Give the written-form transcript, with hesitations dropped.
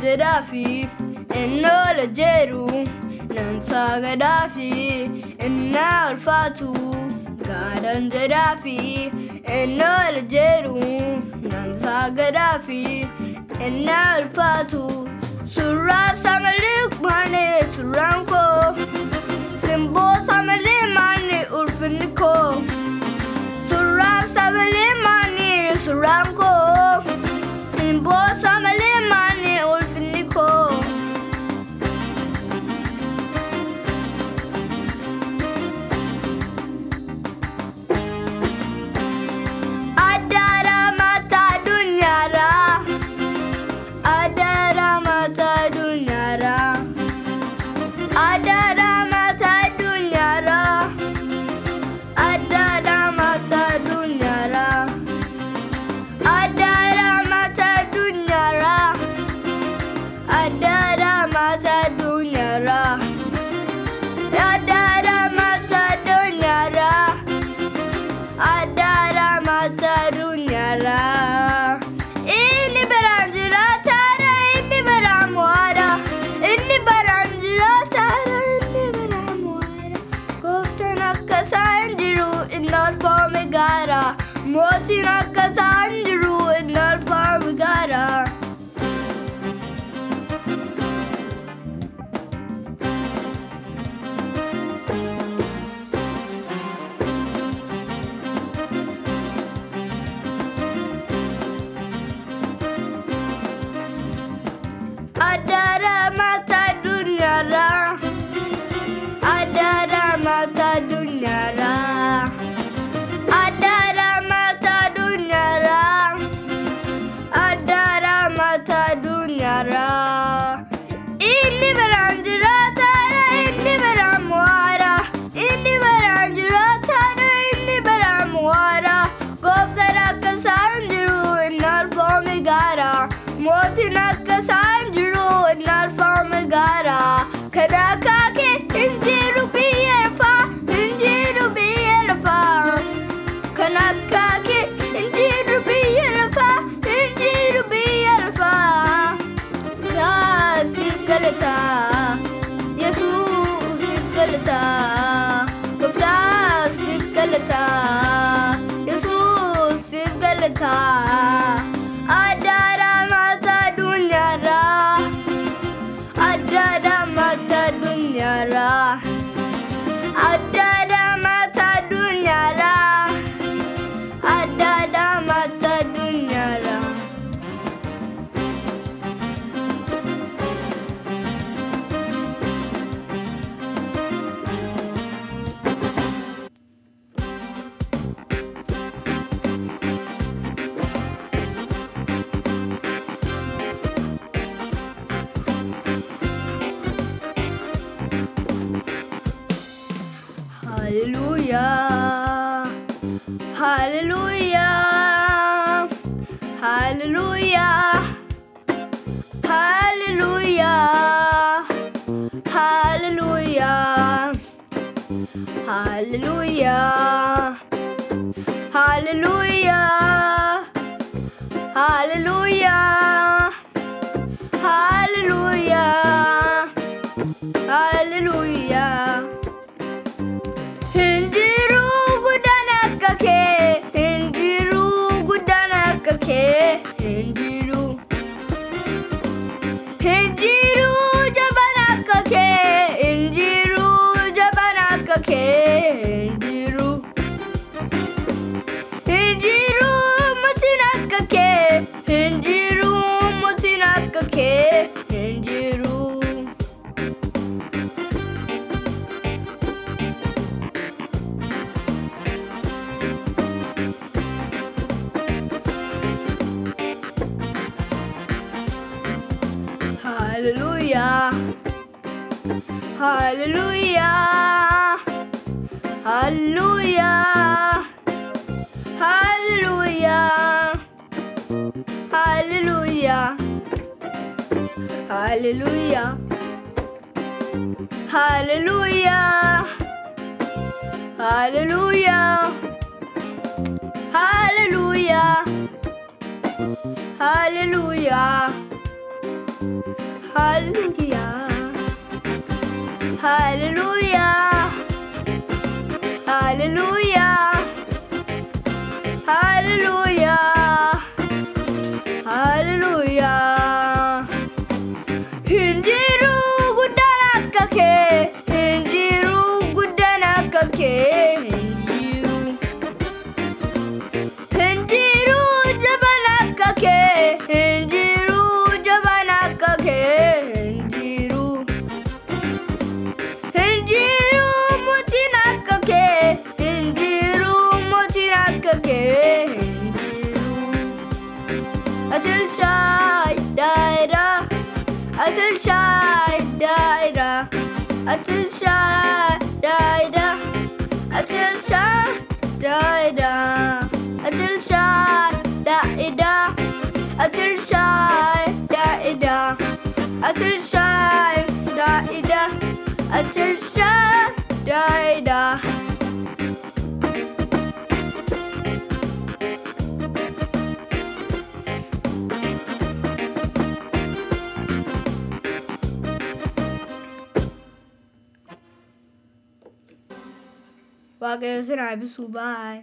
jedhafi enola jedhu nan sagadafi enna ulfaatu gaadhan jedhafi enola jedhu nan sagadafi enna ulfaatu surraa samalee maane surraan koo simboo samalee maane ulfinni koo surraa samalee maane surraan koo simboo samalee maane ulfinni koo. Motin akka isaan jiru inni alfaami gaara. Adara mata dunyara, adara mata dunyara. Inni baranjira tara inni baramuara inni baranjira tara inni baramuara goftara kasanjiru innar fomi gara motin kasanjiru innar fomi gara kadaka ke injiru biyarfa kanaka ke injiru biyarfa Galata, Jesus Galata, Gopta Galata, Jesus Galata. Adara mata dunyara, adara mata dunyara, adara mata dunyara, adara mata dunyara. Hallelujah, hallelujah, hallelujah, hallelujah, hallelujah, hallelujah, hallelujah, hallelujah, hallelujah, hallelujah. Hallelujah, hallelujah, hallelujah, hallelujah, hallelujah, hallelujah, hallelujah, hallelujah, hallelujah, hallelujah. Hallelujah. Hallelujah. Hallelujah. Hallelujah. Hallelujah. Hinjiru gudanakake. Hinjiru gudanakake. Hinjiru. Hinjiru jabanakake. Hinjiru jabanakake. Hinjiru. Hinjiru mutinakake. Hinjiru mutinakake. Hinjiru. Until shy daira. Until shy daira. Until shy daira. Until shy daira. Until shy daira. Until shy daira. Until shy daira. Until shy daira. Wagen sinabi subay.